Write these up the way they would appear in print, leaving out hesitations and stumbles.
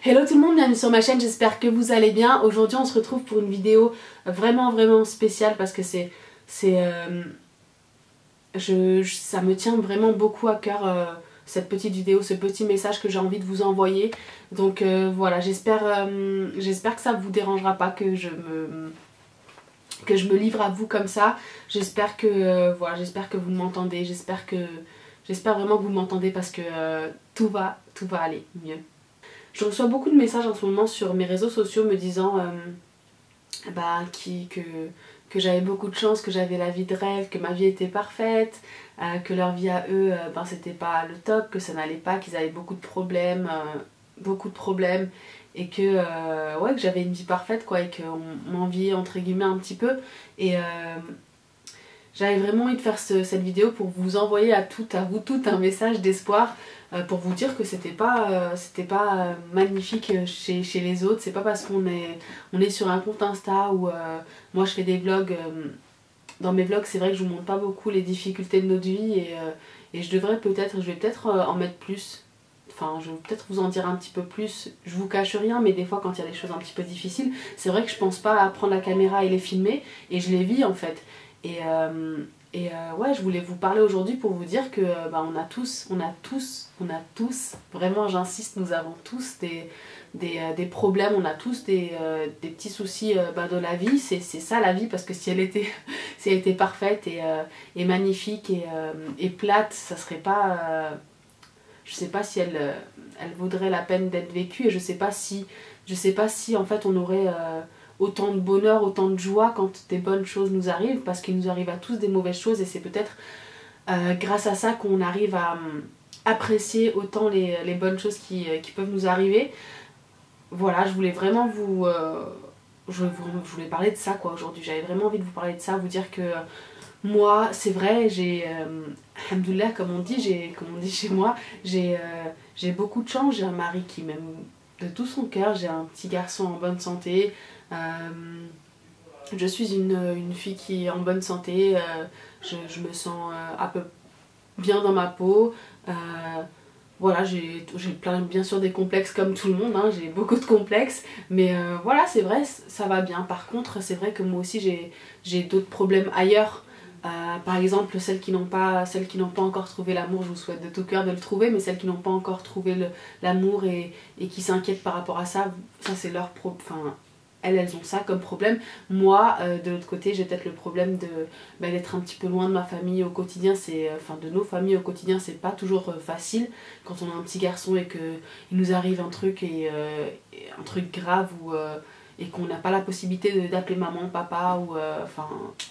Hello tout le monde, bienvenue sur ma chaîne, j'espère que vous allez bien. Aujourd'hui on se retrouve pour une vidéo vraiment spéciale parce que ça me tient vraiment beaucoup à cœur cette petite vidéo, ce petit message que j'ai envie de vous envoyer. Donc voilà, j'espère que ça ne vous dérangera pas que je me livre à vous comme ça. J'espère que voilà, j'espère que vous m'entendez, j'espère vraiment que vous m'entendez parce que tout va aller mieux. Je reçois beaucoup de messages en ce moment sur mes réseaux sociaux me disant que j'avais beaucoup de chance, que j'avais la vie de rêve, que ma vie était parfaite, que leur vie à eux c'était pas le top, que ça n'allait pas, qu'ils avaient beaucoup de problèmes et que ouais, que j'avais une vie parfaite quoi, et qu'on m'enviait entre guillemets un petit peu. Et j'avais vraiment envie de faire cette vidéo pour vous envoyer à vous toutes un message d'espoir, pour vous dire que c'était pas magnifique chez les autres. C'est pas parce qu'on est sur un compte Insta où moi je fais des vlogs. Dans mes vlogs c'est vrai que je vous montre pas beaucoup les difficultés de notre vie et je vais peut-être en mettre plus. Enfin, je vais peut-être vous en dire un petit peu plus. Je vous cache rien, mais des fois quand il y a des choses un petit peu difficiles, c'est vrai que je pense pas à prendre la caméra et les filmer, et je les vis en fait. Et ouais, je voulais vous parler aujourd'hui pour vous dire que on a tous, vraiment j'insiste, nous avons tous des problèmes, on a tous des petits soucis de la vie. C'est ça la vie, parce que si elle était parfaite et magnifique et plate, ça serait pas... je sais pas si elle vaudrait la peine d'être vécue, et je sais pas si en fait on aurait autant de bonheur, autant de joie quand des bonnes choses nous arrivent, parce qu'il nous arrive à tous des mauvaises choses, et c'est peut-être grâce à ça qu'on arrive à apprécier autant les bonnes choses qui peuvent nous arriver. Voilà, je voulais vraiment je voulais parler de ça quoi aujourd'hui. J'avais vraiment envie de vous parler de ça, vous dire que moi, c'est vrai, j'ai, alhamdoulilah comme on dit chez moi, j'ai beaucoup de chance. J'ai un mari qui m'aime de tout son cœur, j'ai un petit garçon en bonne santé, je suis une fille qui est en bonne santé, je me sens un peu bien dans ma peau. Voilà, j'ai bien sûr des complexes comme tout le monde, hein, j'ai beaucoup de complexes, mais voilà, c'est vrai, ça va bien. Par contre, c'est vrai que moi aussi j'ai d'autres problèmes ailleurs. Par exemple, celles qui n'ont pas encore trouvé l'amour, je vous souhaite de tout cœur de le trouver, mais celles qui n'ont pas encore trouvé l'amour et qui s'inquiètent par rapport à ça, ça c'est leur problème. Enfin, elles ont ça comme problème. Moi, de l'autre côté, j'ai peut-être le problème d'être un petit peu loin de ma famille au quotidien. De nos familles au quotidien, c'est pas toujours facile quand on a un petit garçon et qu'il nous arrive un truc un truc grave et qu'on n'a pas la possibilité d'appeler maman, papa ou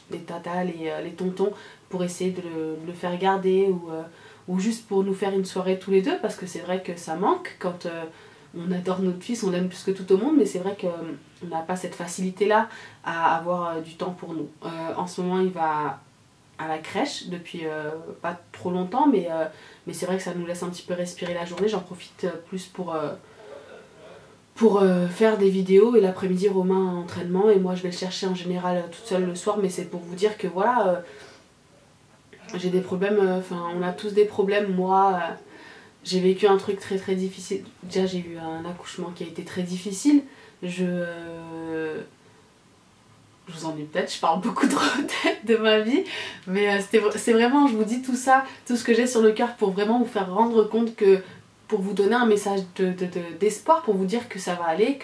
les tatas, les tontons pour essayer de le faire garder ou juste pour nous faire une soirée tous les deux, parce que c'est vrai que ça manque quand on adore notre fils, on l'aime plus que tout au monde, mais c'est vrai qu'on n'a pas cette facilité là à avoir du temps pour nous. En ce moment il va à la crèche depuis pas trop longtemps, mais c'est vrai que ça nous laisse un petit peu respirer la journée. J'en profite plus pour faire des vidéos, et l'après-midi Romain a entraînement et moi je vais le chercher en général toute seule le soir. Mais c'est pour vous dire que voilà, j'ai des problèmes, on a tous des problèmes. Moi j'ai vécu un truc très difficile. Déjà j'ai eu un accouchement qui a été très difficile. Je vous ennuie peut-être, je parle beaucoup trop peut-être de ma vie, mais c'est vraiment, je vous dis tout ça, tout ce que j'ai sur le cœur pour vraiment vous faire rendre compte que, pour vous donner un message d'espoir, pour vous dire que ça va aller,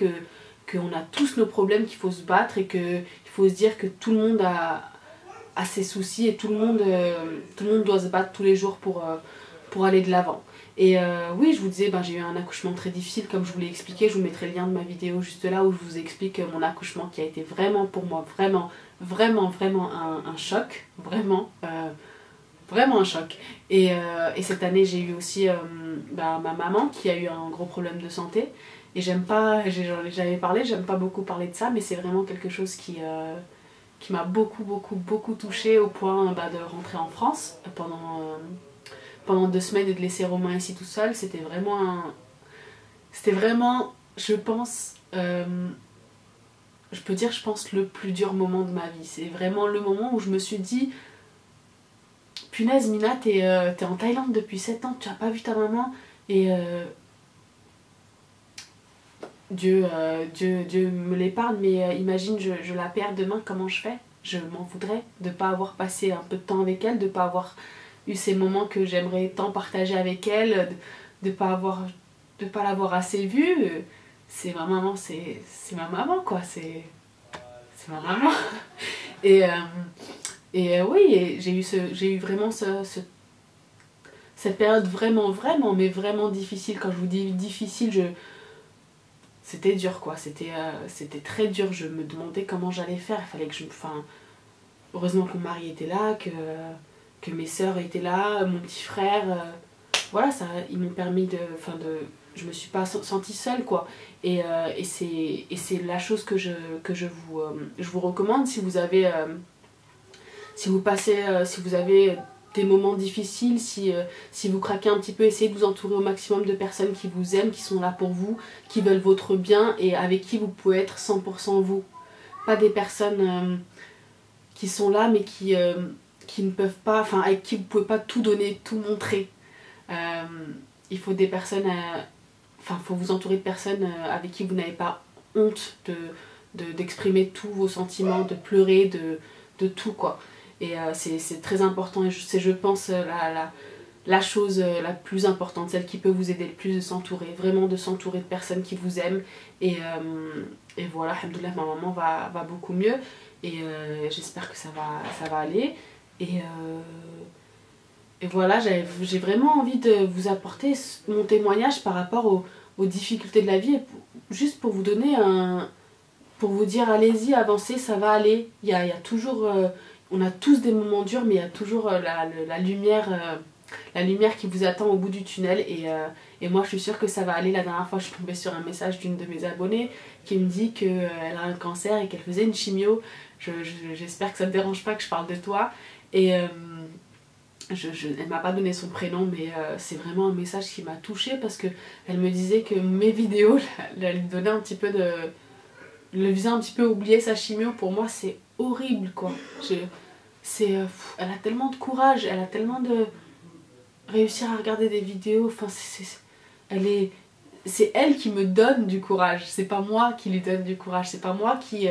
qu'on a tous nos problèmes, qu'il faut se battre, et qu'il faut se dire que tout le monde a ses soucis, et tout le monde doit se battre tous les jours pour aller de l'avant. Et oui, je vous disais, j'ai eu un accouchement très difficile, comme je vous l'ai expliqué. Je vous mettrai le lien de ma vidéo juste là où je vous explique mon accouchement, qui a été vraiment pour moi vraiment un choc, vraiment un choc. Et cette année j'ai eu aussi ma maman qui a eu un gros problème de santé, et j'aime pas, j'avais parlé, j'aime pas beaucoup parler de ça, mais c'est vraiment quelque chose qui m'a beaucoup touchée, au point de rentrer en France pendant 2 semaines et de laisser Romain ici tout seul. C'était vraiment, je pense, je peux dire, je pense, le plus dur moment de ma vie. C'est vraiment le moment où je me suis dit, punaise Mina, t'es en Thaïlande depuis 7 ans, tu n'as pas vu ta maman, et Dieu me l'épargne, mais imagine je la perds demain, comment je fais? Je m'en voudrais de ne pas avoir passé un peu de temps avec elle, de ne pas avoir eu ces moments que j'aimerais tant partager avec elle, de ne pas l'avoir assez vue. C'est ma maman, c'est ma maman quoi, c'est ma maman. Et, oui, et j'ai eu vraiment cette période mais vraiment difficile. Quand je vous dis difficile, c'était dur quoi, c'était très dur. Je me demandais comment j'allais faire, il fallait que heureusement que mon mari était là, que mes sœurs étaient là, mon petit frère, voilà, ça, ils m'ont permis je me suis pas sentie seule quoi. Et c'est la chose que je vous recommande si vous avez si vous avez des moments difficiles, si vous craquez un petit peu, essayez de vous entourer au maximum de personnes qui vous aiment, qui sont là pour vous, qui veulent votre bien et avec qui vous pouvez être 100% vous. Pas des personnes qui sont là mais qui ne peuvent pas, enfin avec qui vous ne pouvez pas tout donner, tout montrer. Il faut des personnes, faut vous entourer de personnes avec qui vous n'avez pas honte d'exprimer tous vos sentiments, de pleurer, de tout quoi. Et c'est très important et c'est je pense la chose la plus importante, celle qui peut vous aider le plus, de s'entourer, vraiment de s'entourer de personnes qui vous aiment. Et voilà, alhamdoulilah, ma maman va beaucoup mieux et j'espère que ça va aller. Et voilà, j'ai vraiment envie de vous apporter mon témoignage par rapport aux difficultés de la vie, juste pour vous donner pour vous dire allez-y, avancez, ça va aller. Il y a toujours, on a tous des moments durs, mais il y a toujours la lumière qui vous attend au bout du tunnel. Et moi je suis sûre que ça va aller. La dernière fois je suis tombée sur un message d'une de mes abonnées qui me dit qu'elle a un cancer et qu'elle faisait une chimio. J'espère que ça ne te dérange pas que je parle de toi. Et elle m'a pas donné son prénom, mais c'est vraiment un message qui m'a touchée parce que elle me disait que mes vidéos lui donnaient un petit peu le faisait un petit peu oublier sa chimio. Pour moi c'est horrible quoi. Elle a tellement de courage, elle a tellement de réussir à regarder des vidéos, enfin c'est elle qui me donne du courage, c'est pas moi qui lui donne du courage, c'est pas moi qui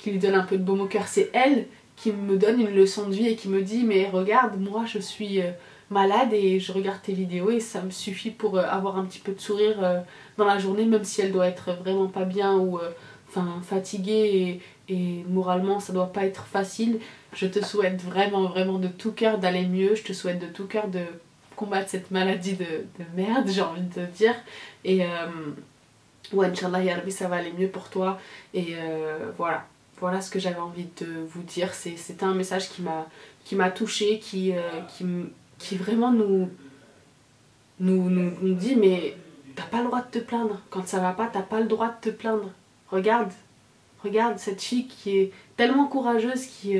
lui donne un peu de baume au cœur, c'est elle qui me donne une leçon de vie et qui me dit mais regarde, moi je suis malade et je regarde tes vidéos et ça me suffit pour avoir un petit peu de sourire dans la journée, même si elle doit être vraiment pas bien ou fatiguée et moralement ça doit pas être facile. Je te souhaite vraiment de tout cœur d'aller mieux, je te souhaite de tout cœur de combattre cette maladie de merde, j'ai envie de te dire. Et ouais, Inch'Allah, ya Rabbi, ça va aller mieux pour toi. Et voilà ce que j'avais envie de vous dire. C'était un message qui m'a touchée, qui vraiment nous dit mais t'as pas le droit de te plaindre. Quand ça va pas, t'as pas le droit de te plaindre. Regarde cette fille qui est tellement courageuse, qui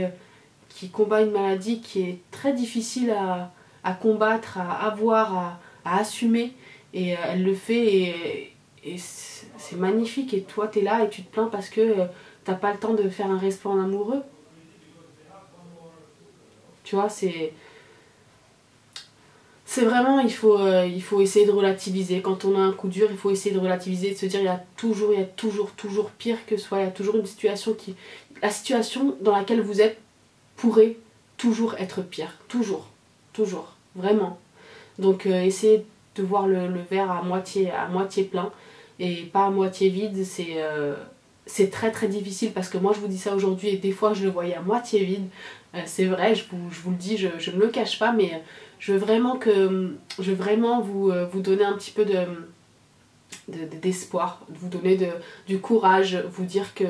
combat une maladie qui est très difficile à combattre, à avoir, à assumer. Et elle le fait et c'est magnifique. Et toi t'es là et tu te plains parce que t'as pas le temps de faire un resto en amoureux. Tu vois, c'est vraiment, il faut essayer de relativiser. Quand on a un coup dur, il faut essayer de relativiser, de se dire il y a toujours pire que soi. Il y a toujours une situation la situation dans laquelle vous êtes pourrait toujours être pire. Toujours. Vraiment. Donc essayez de voir le verre à moitié plein et pas à moitié vide. C'est très difficile parce que moi je vous dis ça aujourd'hui et des fois je le voyais à moitié vide. C'est vrai, je vous le dis, je ne le cache pas, mais je veux vraiment vous donner un petit peu d'espoir, vous donner du courage, vous dire que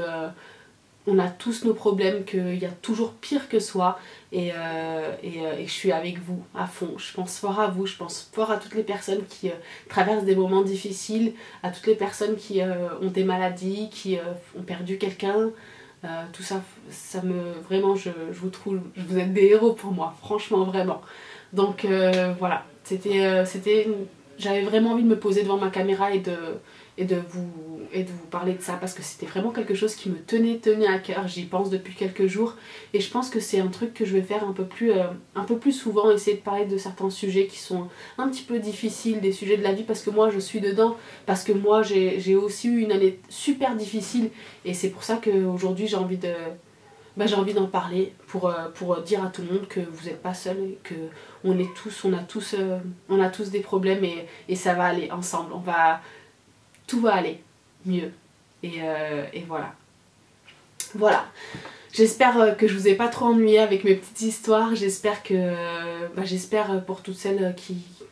on a tous nos problèmes, qu'il y a toujours pire que soi et je suis avec vous à fond. Je pense fort à vous, je pense fort à toutes les personnes qui traversent des moments difficiles, à toutes les personnes qui ont des maladies, qui ont perdu quelqu'un. Tout ça, vraiment, je vous trouve, vous êtes des héros pour moi, franchement, vraiment. Donc voilà, j'avais vraiment envie de me poser devant ma caméra et et de vous parler de ça parce que c'était vraiment quelque chose qui me tenait à cœur. J'y pense depuis quelques jours et je pense que c'est un truc que je vais faire un peu plus souvent, essayer de parler de certains sujets qui sont un petit peu difficiles, des sujets de la vie parce que moi je suis dedans, parce que moi j'ai aussi eu une année super difficile et c'est pour ça qu'aujourd'hui j'ai envie d'en parler pour dire à tout le monde que vous n'êtes pas seul et que on a tous des problèmes et ça va aller ensemble. Tout va aller mieux. Et voilà. Voilà. J'espère que je vous ai pas trop ennuyé avec mes petites histoires. J'espère pour toutes celles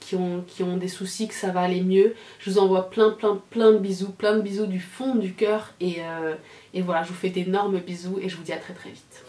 qui ont des soucis que ça va aller mieux. Je vous envoie plein de bisous du fond du cœur. Et voilà, je vous fais d'énormes bisous et je vous dis à très vite.